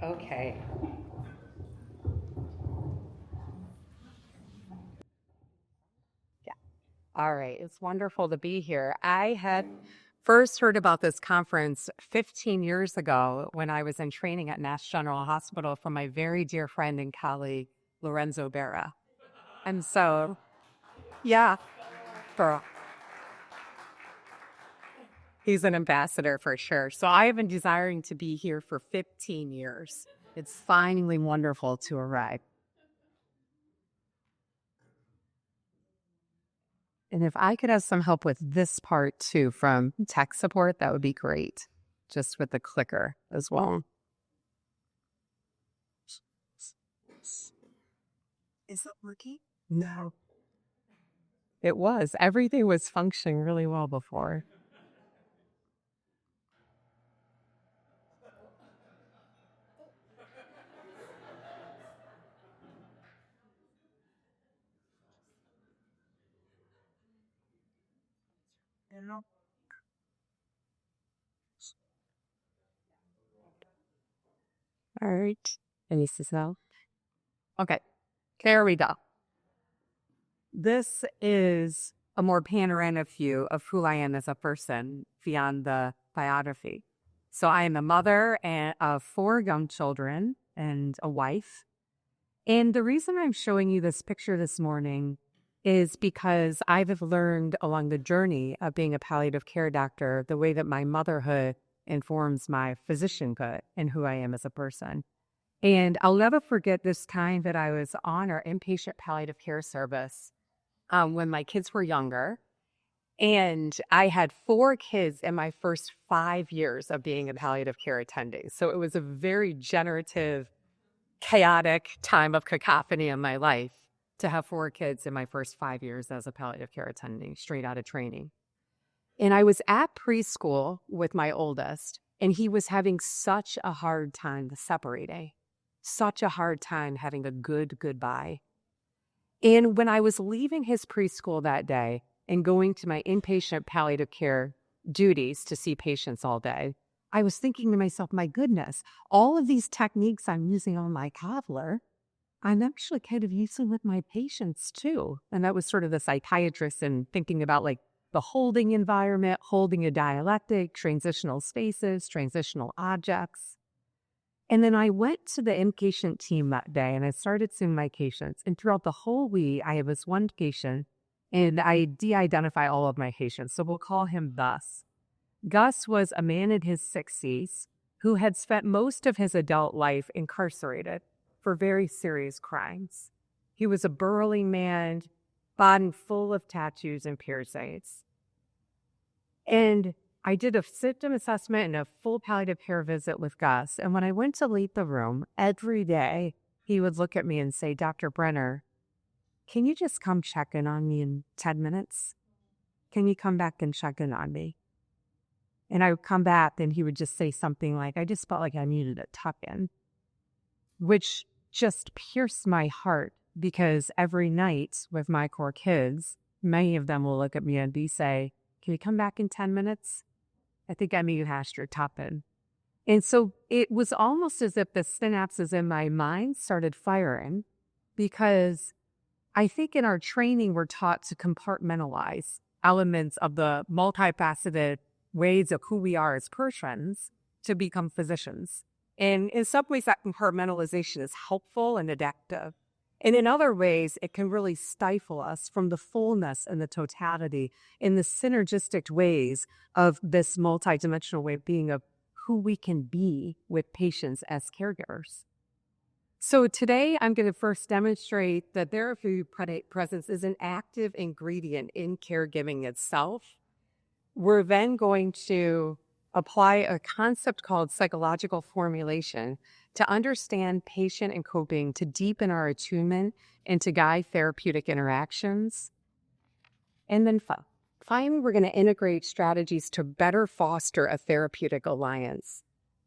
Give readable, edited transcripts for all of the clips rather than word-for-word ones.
Okay. Yeah. All right. It's wonderful to be here. I had first heard about this conference 15 years ago when I was in training at Mass General Hospital from my very dear friend and colleague, Lorenzo Berra. And so, yeah, for he's an ambassador for sure. So I have been desiring to be here for 15 years. It's finally wonderful to arrive. And if I could have some help with this part too from tech support, that would be great. Just with the clicker as well. Is it working? No. It was. Everything was functioning really well before. All right. Any sizzle? Okay. There we go. This is a more panoramic view of who I am as a person beyond the biography. So I am a mother of 4 young children and a wife. And the reason I'm showing you this picture this morning is because I've learned along the journey of being a palliative care doctor the way that my motherhood informs my physicianhood and who I am as a person. And I'll never forget this time that I was on our inpatient palliative care service when my kids were younger. And I had 4 kids in my first 5 years of being a palliative care attending. So it was a very generative, chaotic time of cacophony in my life to have 4 kids in my first 5 years as a palliative care attending, straight out of training. And I was at preschool with my oldest, and he was having such a hard time separating, such a hard time having a good goodbye. And when I was leaving his preschool that day and going to my inpatient palliative care duties to see patients all day, I was thinking to myself, my goodness, all of these techniques I'm using on my toddler, I'm actually kind of using with my patients too. And that was sort of the psychiatrist and thinking about like the holding environment, holding a dialectic, transitional spaces, transitional objects. And then I went to the inpatient team that day and I started seeing my patients. And throughout the whole week, I was one patient and I de-identify all of my patients. So we'll call him Gus. Gus was a man in his 60s who had spent most of his adult life incarcerated for very serious crimes. He was a burly man, body full of tattoos and piercings. And I did a symptom assessment and a full palliative care visit with Gus. And when I went to leave the room, every day he would look at me and say, Dr. Brenner, can you just come check in on me in 10 minutes? Can you come back and check in on me? And I would come back and he would just say something like, I just felt like I needed a tuck in, which just pierced my heart because every night with my core kids, many of them will look at me and say, can you come back in 10 minutes? I think I need hashed your tuppin. And so it was almost as if the synapses in my mind started firing because I think in our training, we're taught to compartmentalize elements of the multifaceted ways of who we are as persons to become physicians. And in some ways, that compartmentalization is helpful and adaptive. And in other ways, it can really stifle us from the fullness and the totality in the synergistic ways of this multidimensional way of being of who we can be with patients as caregivers. So today, I'm going to first demonstrate that therapeutic presence is an active ingredient in caregiving itself. We're then going to apply a concept called psychological formulation to understand patient and coping, to deepen our attunement, and to guide therapeutic interactions. And then finally, we're going to integrate strategies to better foster a therapeutic alliance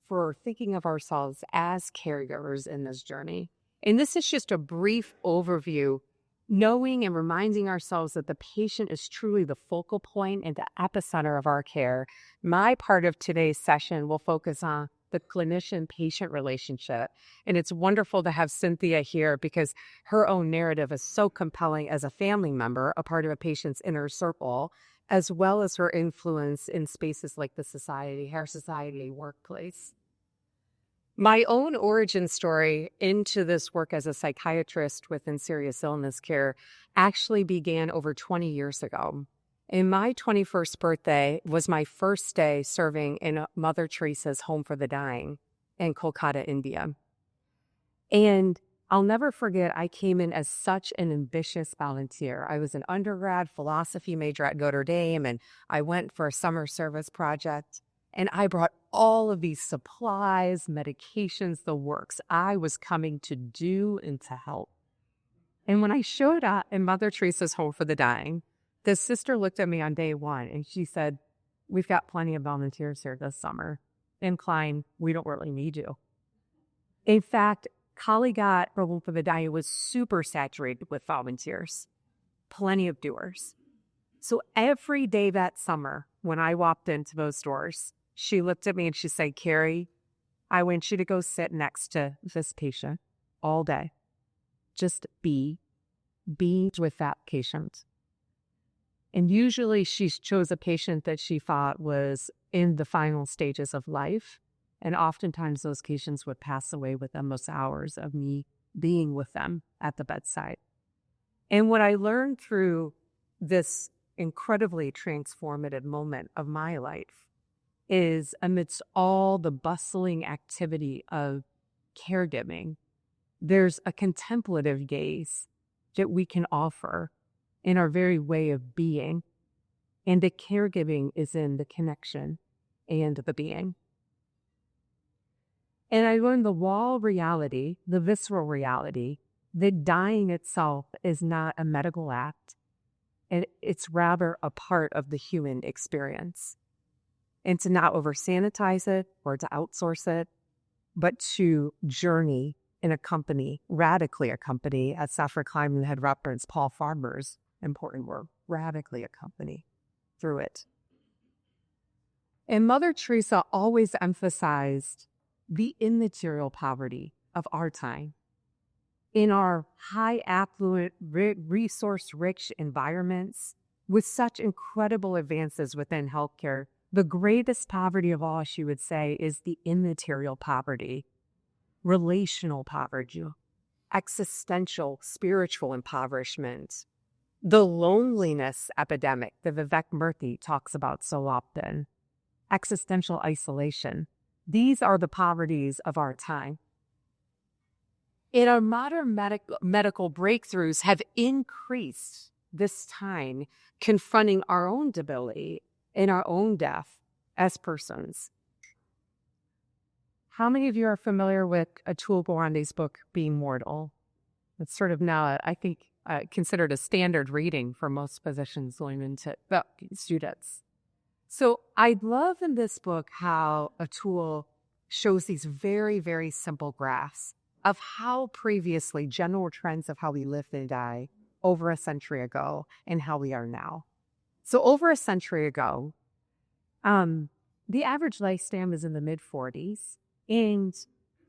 for thinking of ourselves as caregivers in this journey. And this is just a brief overview, knowing and reminding ourselves that the patient is truly the focal point and the epicenter of our care. My part of today's session will focus on the clinician-patient relationship. And it's wonderful to have Cynthia here because her own narrative is so compelling as a family member, a part of a patient's inner circle, as well as her influence in spaces like the society, hair society, workplace. My own origin story into this work as a psychiatrist within serious illness care actually began over 20 years ago. And my 21st birthday was my first day serving in Mother Teresa's Home for the Dying in Kolkata, India. And I'll never forget, I came in as such an ambitious volunteer. I was an undergrad philosophy major at Notre Dame, and I went for a summer service project. And I brought all of these supplies, medications, the works. I was coming to do and to help. And when I showed up in Mother Teresa's Home for the Dying, the sister looked at me on day one and she said, "We've got plenty of volunteers here this summer. And Klein, we don't really need you." In fact, Kaligat for Home for the Dying was super saturated with volunteers, plenty of doers. So every day that summer, when I walked into those doors, she looked at me and she said, "Keri, I want you to go sit next to this patient all day. Just be with that patient." And usually she chose a patient that she thought was in the final stages of life. And oftentimes those patients would pass away within those hours of me being with them at the bedside. And what I learned through this incredibly transformative moment of my life is, amidst all the bustling activity of caregiving, there's a contemplative gaze that we can offer in our very way of being. And the caregiving is in the connection and the being. And I learned the raw reality, the visceral reality, that dying itself is not a medical act. And it's rather a part of the human experience. And to not over-sanitize it or to outsource it, but to journey and accompany, radically accompany, as Safra Kleiman had referenced Paul Farmer's important word, radically accompany through it. And Mother Teresa always emphasized the immaterial poverty of our time. In our high affluent, resource-rich environments, with such incredible advances within healthcare, the greatest poverty of all, she would say, is the immaterial poverty, relational poverty, existential, spiritual impoverishment, the loneliness epidemic that Vivek Murthy talks about so often, existential isolation. These are the poverties of our time. And our modern medical breakthroughs have increased this time confronting our own debility and our own death as persons. How many of you are familiar with Atul Gawande's book, Being Mortal? It's sort of now, I think, considered a standard reading for most physicians going into students. So I love in this book how Atul shows these very, very simple graphs of how previously general trends of how we lived and die over a century ago and how we are now. So over a century ago, the average lifespan was in the mid-40s, and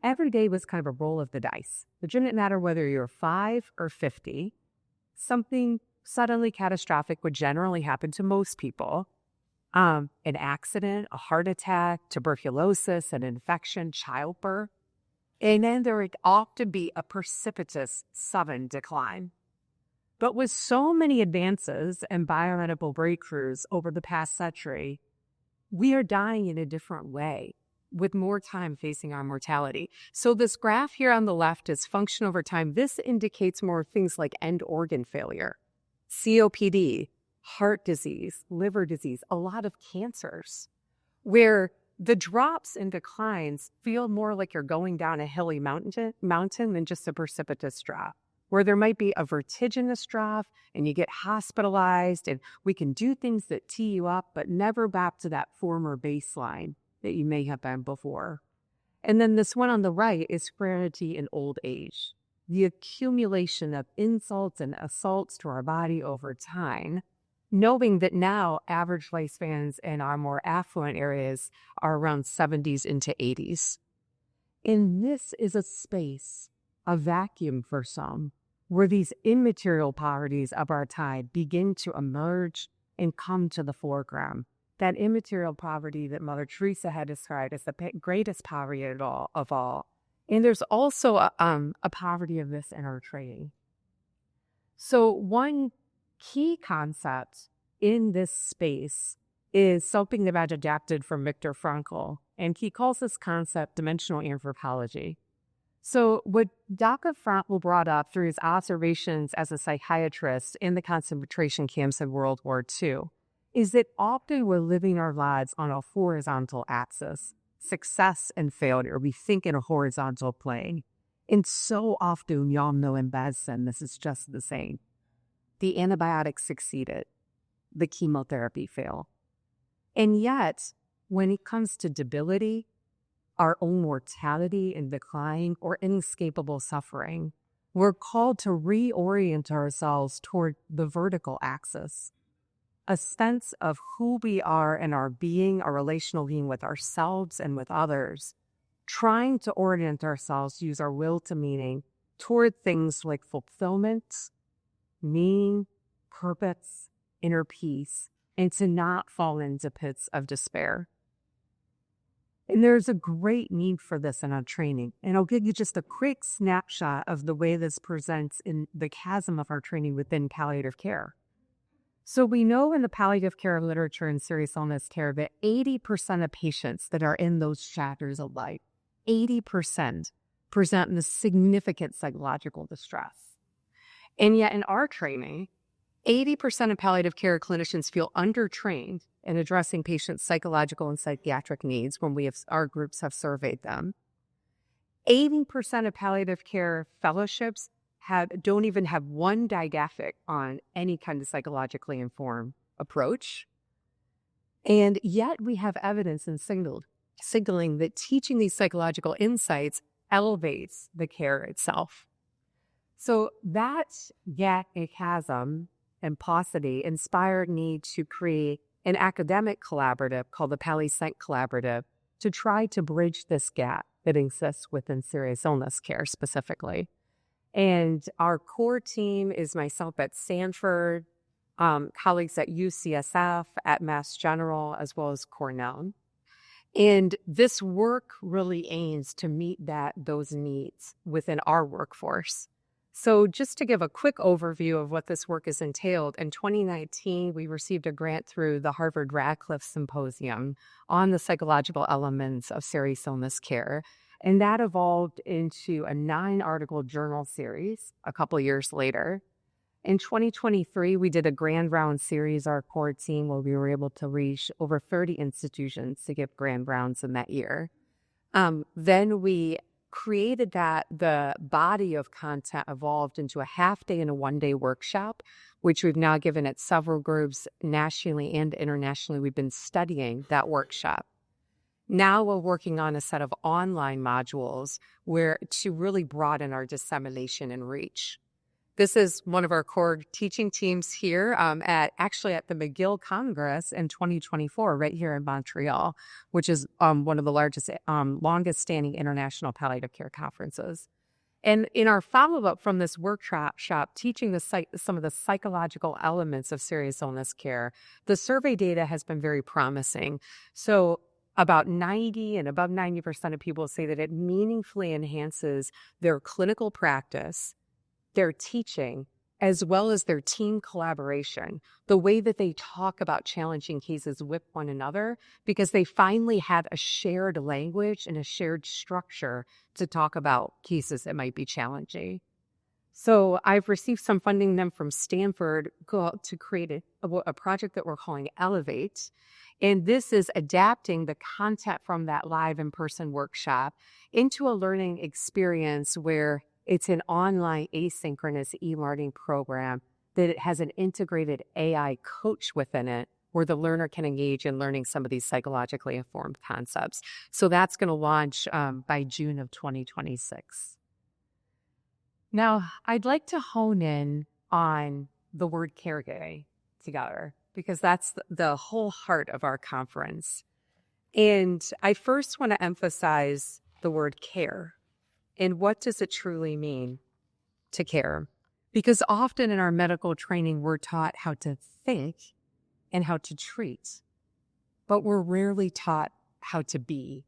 every day was kind of a roll of the dice. It didn't matter whether you're 5 or 50. Something suddenly catastrophic would generally happen to most people. An accident, a heart attack, tuberculosis, an infection, childbirth. And then there would often be a precipitous sudden decline. But with so many advances and biomedical breakthroughs over the past century, we are dying in a different way, with more time facing our mortality. So this graph here on the left is function over time. This indicates more things like end organ failure, COPD, heart disease, liver disease, a lot of cancers, where the drops and declines feel more like you're going down a hilly mountain than just a precipitous drop, where there might be a vertiginous drop and you get hospitalized, and we can do things that tee you up, but never back to that former baseline that you may have been before. And then this one on the right is frailty in old age, the accumulation of insults and assaults to our body over time knowing that now average lifespans in our more affluent areas are around 70s into 80s. And this is a space, a vacuum for some, where these immaterial poverties of our time begin to emerge and come to the foreground. That immaterial poverty that Mother Teresa had described as the greatest poverty of all. And there's also a poverty of this in our training. So one key concept in this space is something that I've adapted from Viktor Frankl, and he calls this concept dimensional anthropology. So what Dr. Frankl brought up through his observations as a psychiatrist in the concentration camps in World War II is that often we're living our lives on a horizontal axis, success and failure. We think in a horizontal plane. And so often, y'all know in medicine, this is just the same. The antibiotics succeeded. The chemotherapy failed. And yet, when it comes to debility, our own mortality and decline, or inescapable suffering, we're called to reorient ourselves toward the vertical axis, a sense of who we are in our being, our relational being with ourselves and with others, trying to orient ourselves, use our will to meaning toward things like fulfillment, meaning, purpose, inner peace, and to not fall into pits of despair. And there's a great need for this in our training. And I'll give you just a quick snapshot of the way this presents in the chasm of our training within palliative care. So we know in the palliative care literature and serious illness care that 80% of patients that are in those chapters of life, 80% present with significant psychological distress. And yet in our training, 80% of palliative care clinicians feel undertrained in addressing patients' psychological and psychiatric needs when our groups have surveyed them. 80% of palliative care fellowships don't even have one didactic on any kind of psychologically informed approach. And yet we have evidence and signaling that teaching these psychological insights elevates the care itself. So that gap, a chasm, and paucity inspired me to create an academic collaborative called the PalliSync Collaborative to try to bridge this gap that exists within serious illness care specifically. And our core team is myself at Stanford, colleagues at UCSF, at Mass General, as well as Cornell. And this work really aims to meet those needs within our workforce. So just to give a quick overview of what this work has entailed, in 2019, we received a grant through the Harvard Radcliffe Symposium on the psychological elements of serious illness care. And that evolved into a 9-article journal series a couple years later. In 2023, we did a grand round series, our core team, where we were able to reach over 30 institutions to give grand rounds in that year. Then we created the body of content evolved into a half-day and a one-day workshop, which we've now given at several groups nationally and internationally. We've been studying that workshop. Now we're working on a set of online modules to really broaden our dissemination and reach. This is one of our core teaching teams here at the McGill Congress in 2024, right here in Montreal, which is one of the largest, longest standing international palliative care conferences. And in our follow-up from this workshop, teaching some of the psychological elements of serious illness care, the survey data has been very promising. So about 90 and above 90% of people say that it meaningfully enhances their clinical practice, their teaching, as well as their team collaboration, the way that they talk about challenging cases with one another, because they finally have a shared language and a shared structure to talk about cases that might be challenging. So I've received some funding then from Stanford to create a project that we're calling Alleviate. And this is adapting the content from that live in-person workshop into a learning experience where it's an online asynchronous e-learning program that has an integrated AI coach within it where the learner can engage in learning some of these psychologically informed concepts. So that's going to launch by June of 2026. Now, I'd like to hone in on the word caregiving together. because that's the whole heart of our conference. And I first want to emphasize the word care. And what does it truly mean to care? Because often in our medical training, we're taught how to think and how to treat, but we're rarely taught how to be.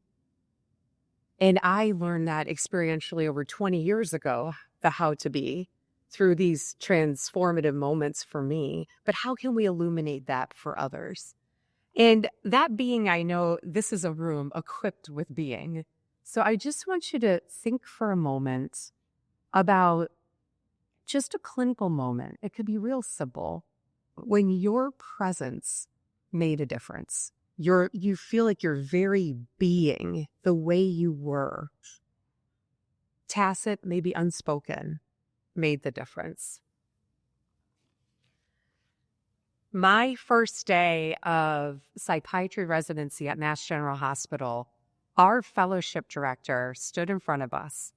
And I learned that experientially over 20 years ago, the how to be, through these transformative moments for me. But how can we illuminate that for others? And that being, I know this is a room equipped with being. So I just want you to think for a moment about just a clinical moment. It could be real simple. When your presence made a difference, you feel like your very being, the way you were, tacit, maybe unspoken, made the difference. My first day of psychiatry residency at Mass General Hospital, our fellowship director stood in front of us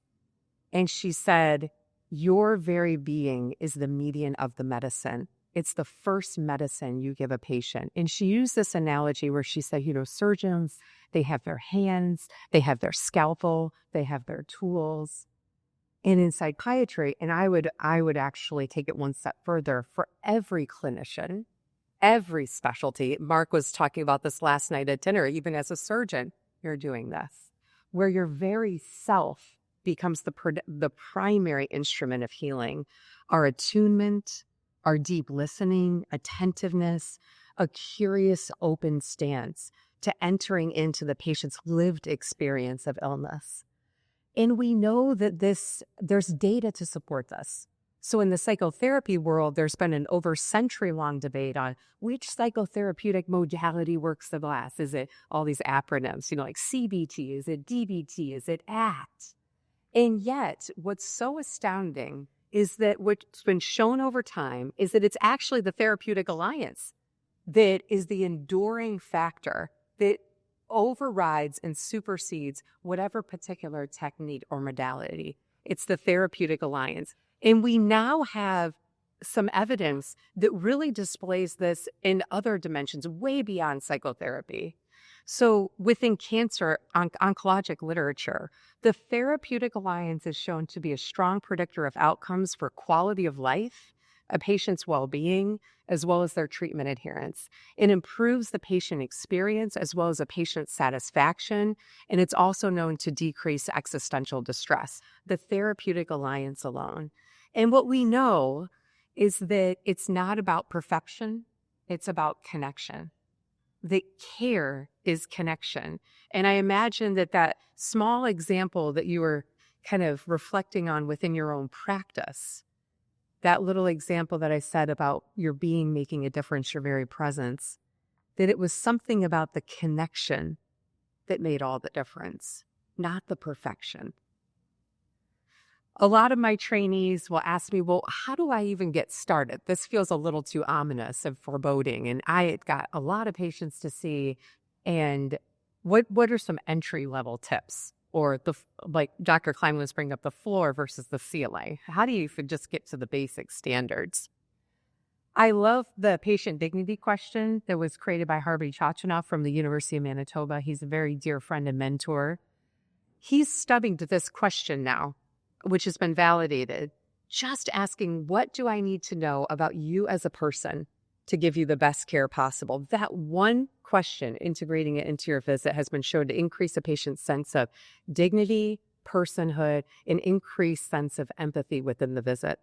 and she said, "Your very being is the median of the medicine. It's the first medicine you give a patient." And she used this analogy where she said, surgeons, they have their hands, they have their scalpel, they have their tools. And in psychiatry, and I would actually take it one step further, for every clinician, every specialty, Mark was talking about this last night at dinner, even as a surgeon, you're doing this, where your very self becomes the primary instrument of healing. Our attunement, our deep listening, attentiveness, a curious, open stance to entering into the patient's lived experience of illness. And we know that there's data to support this. So in the psychotherapy world, there's been an over century-long debate on which psychotherapeutic modality works the best. Is it all these acronyms, like CBT? Is it DBT? Is it ACT? And yet, what's so astounding is that what's been shown over time is that it's actually the therapeutic alliance that is the enduring factor that overrides and supersedes whatever particular technique or modality. It's the therapeutic alliance. And we now have some evidence that really displays this in other dimensions way beyond psychotherapy. So within cancer oncologic literature, the therapeutic alliance is shown to be a strong predictor of outcomes for quality of life, a patient's well-being, as well as their treatment adherence. It improves the patient experience as well as a patient's satisfaction, and it's also known to decrease existential distress, the therapeutic alliance alone. And what we know is that it's not about perfection, it's about connection. The care is connection. And I imagine that small example that you were kind of reflecting on within your own practice, that little example that I said about your being making a difference, your very presence, that it was something about the connection that made all the difference, not the perfection. A lot of my trainees will ask me, well, how do I even get started? This feels a little too ominous and foreboding. And I got a lot of patients to see. And what are some entry level tips? Or like Dr. Klein was bringing up, the floor versus the ceiling. How do you just get to the basic standards? I love the patient dignity question that was created by Harvey Chachanoff from the University of Manitoba. He's a very dear friend and mentor. He's studying to this question now, which has been validated, just asking, what do I need to know about you as a person to give you the best care possible? That one question, integrating it into your visit, has been shown to increase a patient's sense of dignity, personhood, and increased sense of empathy within the visit.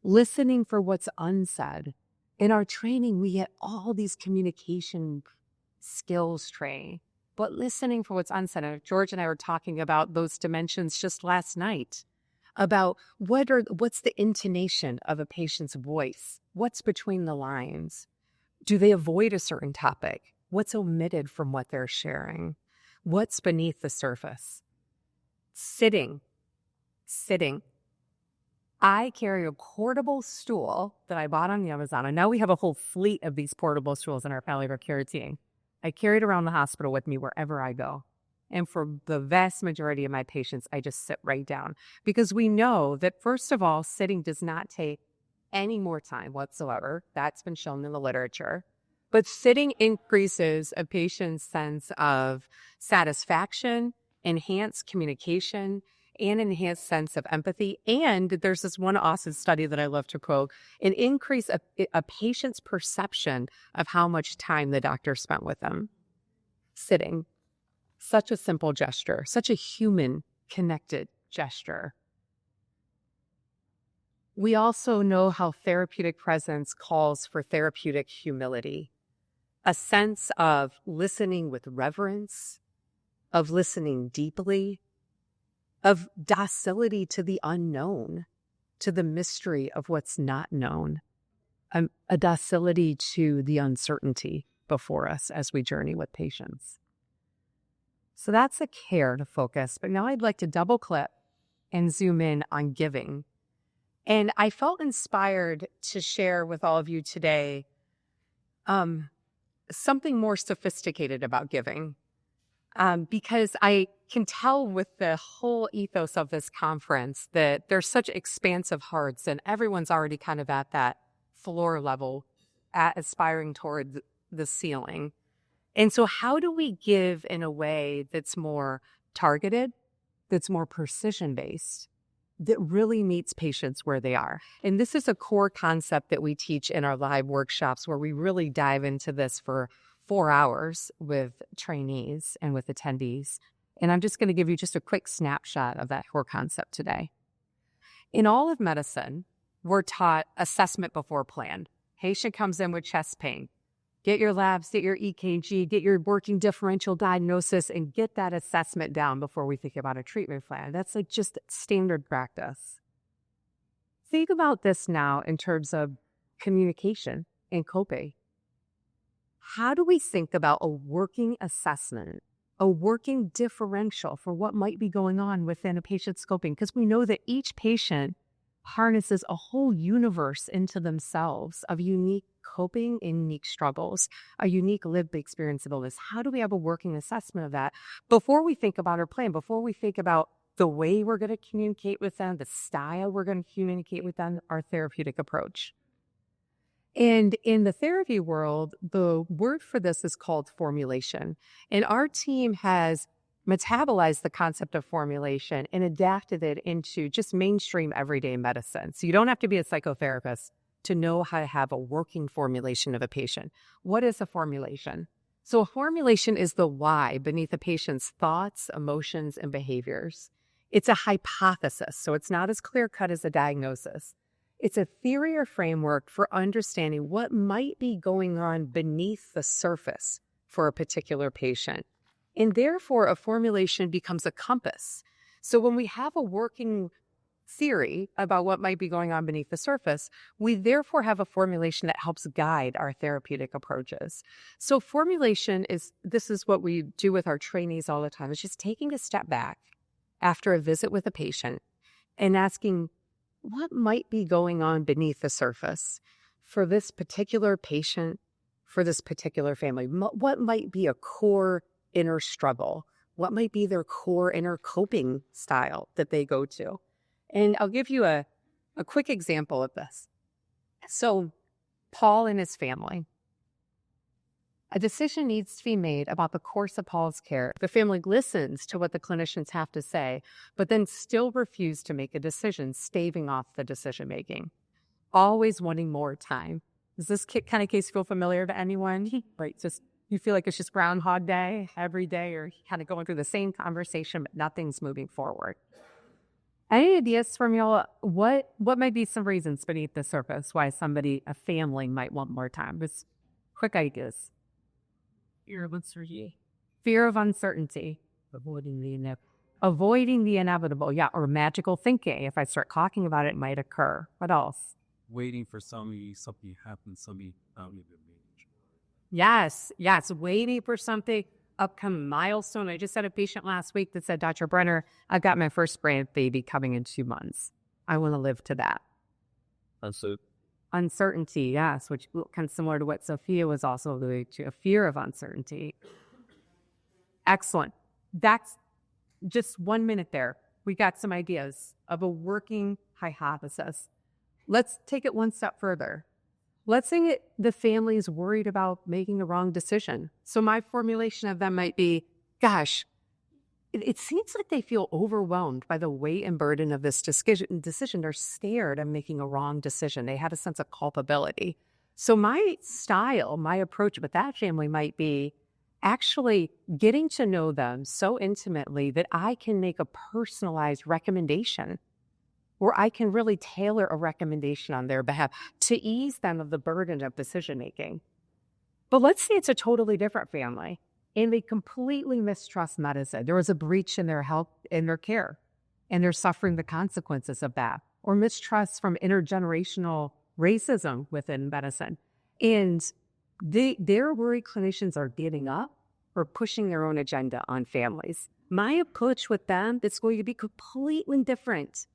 Listening for what's unsaid. In our training, we get all these communication skills training, but listening for what's unsaid. And George and I were talking about those dimensions just last night, about what's the intonation of a patient's voice? What's between the lines? Do they avoid a certain topic? What's omitted from what they're sharing? What's beneath the surface? Sitting. I carry a portable stool that I bought on Amazon. And now we have a whole fleet of these portable stools in our palliative care team. I carry it around the hospital with me wherever I go. And for the vast majority of my patients, I just sit right down. Because we know that, first of all, sitting does not take any more time whatsoever. That's been shown in the literature. But sitting increases a patient's sense of satisfaction, enhanced communication, and enhanced sense of empathy. And there's this one awesome study that I love to quote, an increase of a patient's perception of how much time the doctor spent with them. Sitting. Such a simple gesture, such a human connected gesture. We also know how therapeutic presence calls for therapeutic humility, a sense of listening with reverence, of listening deeply, of docility to the unknown, to the mystery of what's not known, a docility to the uncertainty before us as we journey with patients. So that's a care to focus. But now I'd like to double click and zoom in on giving. And I felt inspired to share with all of you today something more sophisticated about giving. Because I can tell with the whole ethos of this conference that there's such expansive hearts and everyone's already kind of at that floor level, aspiring toward the ceiling. And so how do we give in a way that's more targeted, that's more precision-based, that really meets patients where they are? And this is a core concept that we teach in our live workshops where we really dive into this for 4 hours with trainees and with attendees. And I'm just going to give you just a quick snapshot of that core concept today. In all of medicine, we're taught assessment before plan. Patient comes in with chest pain. Get your labs, get your EKG, get your working differential diagnosis, and get that assessment down before we think about a treatment plan. That's like just standard practice. Think about this now in terms of communication and coping. How do we think about a working assessment, a working differential for what might be going on within a patient's scoping? Because we know that each patient harnesses a whole universe into themselves of unique coping and unique struggles, a unique lived experience of illness. How do we have a working assessment of that before we think about our plan, before we think about the way we're going to communicate with them, the style we're going to communicate with them, our therapeutic approach? And in the therapy world, the word for this is called formulation. And our team has metabolized the concept of formulation and adapted it into just mainstream everyday medicine. So you don't have to be a psychotherapist to know how to have a working formulation of a patient. What is a formulation? So a formulation is the why beneath a patient's thoughts, emotions, and behaviors. It's a hypothesis, so it's not as clear-cut as a diagnosis. It's a theory or framework for understanding what might be going on beneath the surface for a particular patient. And therefore, a formulation becomes a compass. So when we have a working theory about what might be going on beneath the surface, we therefore have a formulation that helps guide our therapeutic approaches. So formulation this is what we do with our trainees all the time. It's just taking a step back after a visit with a patient and asking, what might be going on beneath the surface for this particular patient, for this particular family? What might be a core inner struggle? What might be their core inner coping style that they go to? And I'll give you a quick example of this. So Paul and his family, a decision needs to be made about the course of Paul's care. The family listens to what the clinicians have to say, but then still refuse to make a decision, staving off the decision-making, always wanting more time. Does this kind of case feel familiar to anyone? Right, just you feel like it's just Groundhog Day every day, or kind of going through the same conversation, but nothing's moving forward. Any ideas from y'all? What might be some reasons beneath the surface why a family might want more time? Just quick ideas. Fear of uncertainty. Fear of uncertainty. Avoiding the inevitable. Avoiding the inevitable, yeah, or magical thinking. If I start talking about it, it might occur. What else? Waiting for something happens, Yes, waiting for something, upcoming milestone. I just had a patient last week that said, Dr. Brenner, I've got my first grandbaby coming in 2 months. I want to live to that. Uncertainty, yes, which kind of similar to what Sophia was also alluding to, a fear of uncertainty. Excellent. That's just 1 minute there. We got some ideas of a working hypothesis. let's take it one step further. Let's say the family is worried about making a wrong decision. So my formulation of them might be, gosh, it seems like they feel overwhelmed by the weight and burden of this decision. They're scared of making a wrong decision. They have a sense of culpability. So my style, my approach with that family might be actually getting to know them so intimately that I can make a personalized recommendation, where I can really tailor a recommendation on their behalf to ease them of the burden of decision-making. But let's say it's a totally different family and they completely mistrust medicine. There was a breach in their health, in their care, and they're suffering the consequences of that, or mistrust from intergenerational racism within medicine. And they're worried clinicians are giving up or pushing their own agenda on families. My approach with them is going to be completely different.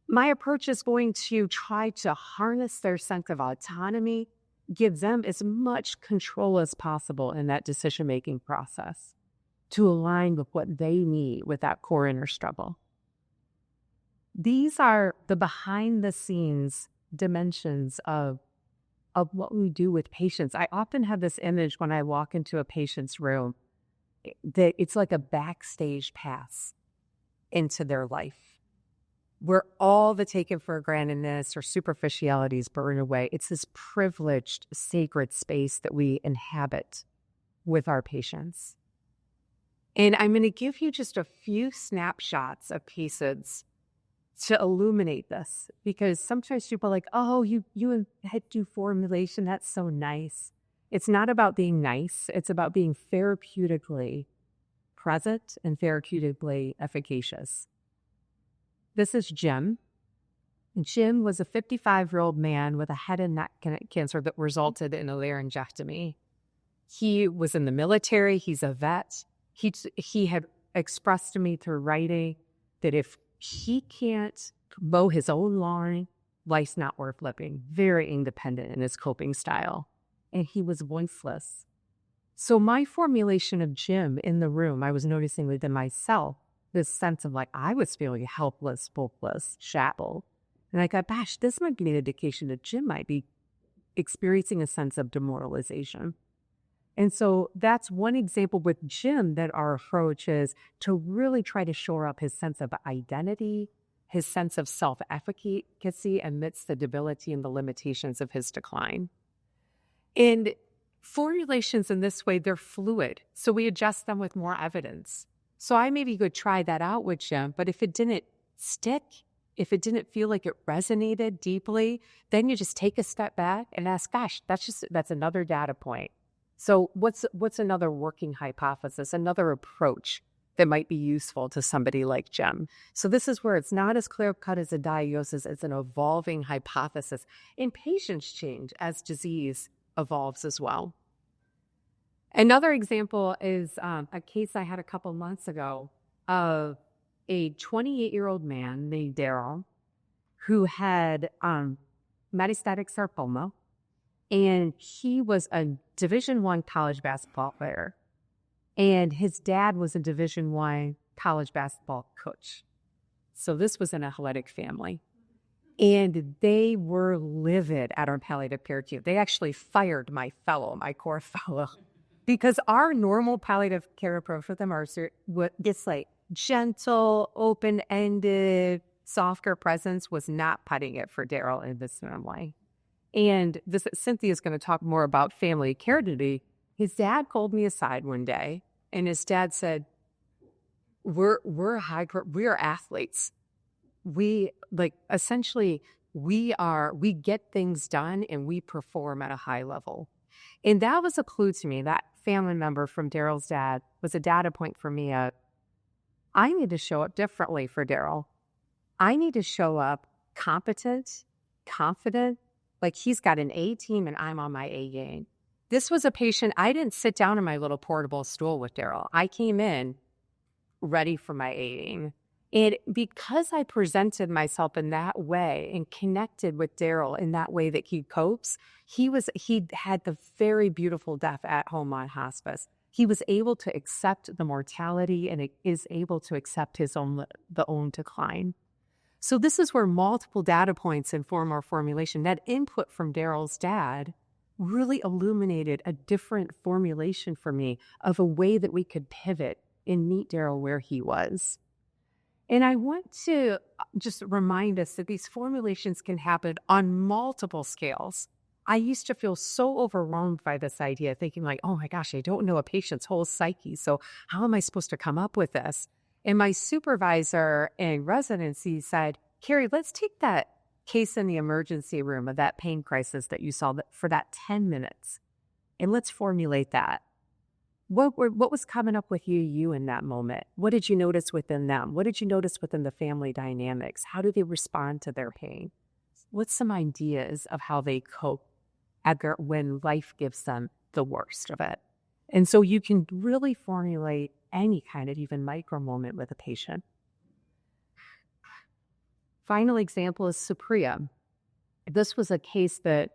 My approach is going to try to harness their sense of autonomy, give them as much control as possible in that decision-making process to align with what they need with that core inner struggle. These are the behind-the-scenes dimensions of what we do with patients. I often have this image when I walk into a patient's room that it's like a backstage pass into their life, where all the taken for grantedness or superficialities burn away. It's this privileged, sacred space that we inhabit with our patients. And I'm going to give you just a few snapshots of pieces to illuminate this, because sometimes people are like, oh, you had to do formulation. That's so nice. It's not about being nice. It's about being therapeutically present and therapeutically efficacious. This is Jim. Jim was a 55-year-old man with a head and neck cancer that resulted in a laryngectomy. He was in the military. He's a vet. He had expressed to me through writing that if he can't mow his own lawn, life's not worth living. Very independent in his coping style. And he was voiceless. So my formulation of Jim in the room, I was noticing within myself, this sense of like, I was feeling helpless, hopeless, shackled. And I got, gosh, this might be an indication that Jim might be experiencing a sense of demoralization. And so that's one example with Jim that our approach is to really try to shore up his sense of identity, his sense of self-efficacy amidst the debility and the limitations of his decline. And formulations in this way, they're fluid. So we adjust them with more evidence. So I maybe could try that out with Jim, but if it didn't stick, if it didn't feel like it resonated deeply, then you just take a step back and ask, gosh, that's another data point. So what's another working hypothesis, another approach that might be useful to somebody like Jim? So this is where it's not as clear-cut as a diagnosis, it's an evolving hypothesis. And patients change as disease evolves as well. Another example is a case I had a couple months ago of a 28-year-old man named Daryl who had metastatic sarcoma, and he was a Division I college basketball player, and his dad was a Division I college basketball coach. So this was an athletic family, and they were livid at our palliative care team. They actually fired my core fellow, because our normal palliative care approach with them are this like gentle, open-ended, softer presence was not putting it for Daryl in this family. And Cynthia's going to talk more about family care today. His dad called me aside one day, and his dad said, "We're athletes. We get things done and we perform at a high level." And that was a clue to me. That family member from Daryl's dad was a data point for me of, I need to show up differently for Daryl. I need to show up competent, confident, like he's got an A team and I'm on my A game. This was a patient, I didn't sit down in my little portable stool with Daryl. I came in ready for my A game. And because I presented myself in that way and connected with Daryl in that way that he copes, he had the very beautiful death at home on hospice. He was able to accept the mortality and is able to accept the own decline. So this is where multiple data points inform our formulation. That input from Daryl's dad really illuminated a different formulation for me of a way that we could pivot and meet Daryl where he was. And I want to just remind us that these formulations can happen on multiple scales. I used to feel so overwhelmed by this idea, thinking like, oh my gosh, I don't know a patient's whole psyche. So how am I supposed to come up with this? And my supervisor in residency said, Keri, let's take that case in the emergency room of that pain crisis that you saw for that 10 minutes, and let's formulate that. What was coming up with you in that moment? What did you notice within them? What did you notice within the family dynamics? How do they respond to their pain? What's some ideas of how they cope when life gives them the worst of it? And so you can really formulate any kind of even micro moment with a patient. Final example is Supriya. This was a case that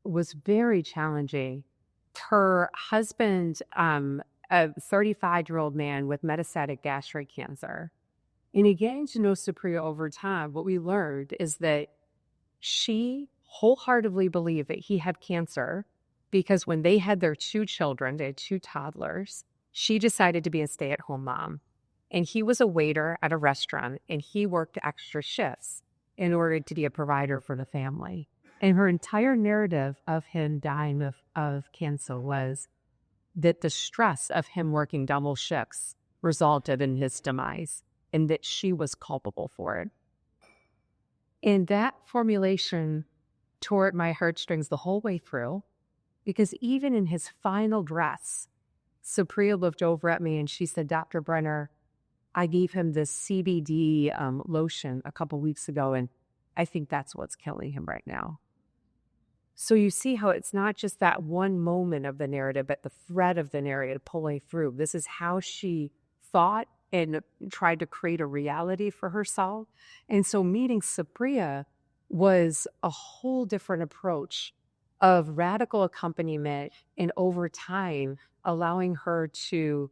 was very challenging. Her husband, a 35-year-old man with metastatic gastric cancer. And again, to know Supriya over time, what we learned is that she wholeheartedly believed that he had cancer because when they had their 2 children, they had 2 toddlers, she decided to be a stay-at-home mom. And he was a waiter at a restaurant, and he worked extra shifts in order to be a provider for the family. And her entire narrative of him dying of cancer was that the stress of him working double shifts resulted in his demise and that she was culpable for it. And that formulation tore at my heartstrings the whole way through, because even in his final dress, Supriya looked over at me and she said, Dr. Brenner, I gave him this CBD lotion a couple weeks ago, and I think that's what's killing him right now. So you see how it's not just that one moment of the narrative, but the thread of the narrative pulling through. This is how she thought and tried to create a reality for herself. And so meeting Supriya was a whole different approach of radical accompaniment, and over time allowing her to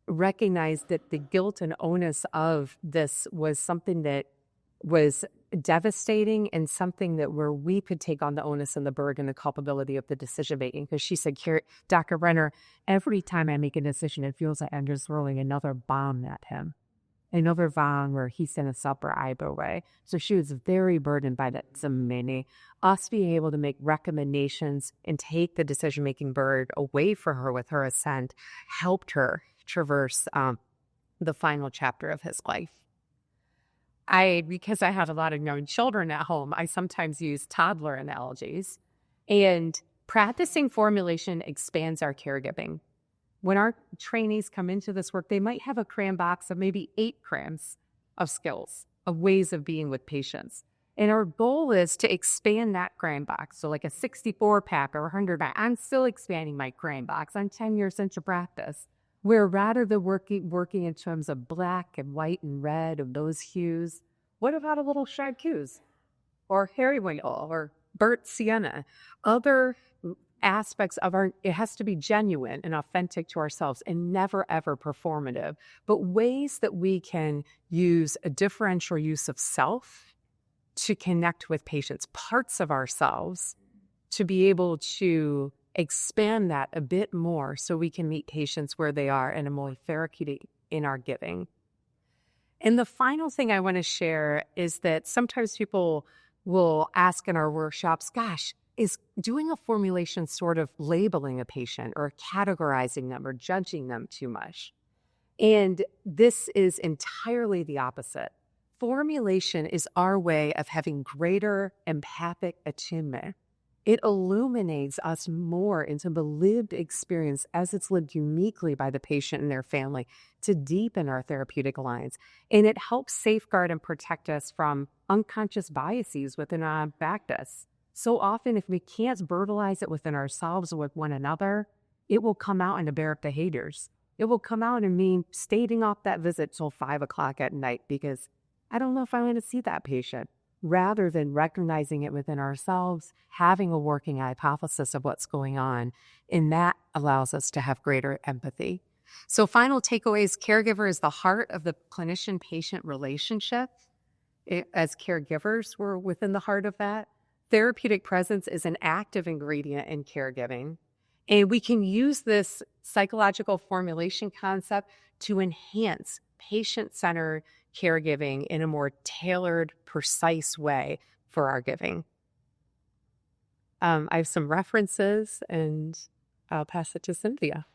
recognize that the guilt and onus of this was something that was devastating and something that where we could take on the onus and the burden, the culpability of the decision making. Because she said, Dr. Brenner, every time I make a decision, it feels like I'm just throwing another bomb at him. Another bomb where he sent us up or either way. So she was very burdened by that. So many. Us being able to make recommendations and take the decision making burden away from her with her assent helped her traverse the final chapter of his life. Because I have a lot of young children at home, I sometimes use toddler analogies, and practicing formulation expands our caregiving. When our trainees come into this work, they might have a cram box of maybe 8 crams of skills, of ways of being with patients. And our goal is to expand that cram box. So like a 64-pack or 100-pack, I'm still expanding my cram box. I'm 10 years into practice, where rather than working in terms of black and white and red of those hues, what about a little chartreuse or periwinkle or burnt sienna? Other aspects of it has to be genuine and authentic to ourselves and never, ever performative, but ways that we can use a differential use of self to connect with patients, parts of ourselves, to be able to expand that a bit more so we can meet patients where they are in a more therapeutic in our giving. And the final thing I want to share is that sometimes people will ask in our workshops, gosh, is doing a formulation sort of labeling a patient or categorizing them or judging them too much? And this is entirely the opposite. Formulation is our way of having greater empathic attunement. It illuminates us more into the lived experience as it's lived uniquely by the patient and their family to deepen our therapeutic lines. And it helps safeguard and protect us from unconscious biases within our practice. So often, if we can't verbalize it within ourselves or with one another, it will come out in aberrant behaviors. It will come out and mean stating off that visit till 5 o'clock at night because I don't know if I want to see that patient. Rather than recognizing it within ourselves, having a working hypothesis of what's going on, and that allows us to have greater empathy. So final takeaways, caregiver is the heart of the clinician-patient relationship. as caregivers, we're within the heart of that. Therapeutic presence is an active ingredient in caregiving. And we can use this psychological formulation concept to enhance patient-centered caregiving in a more tailored, precise way for our giving. I have some references, and I'll pass it to Cynthia.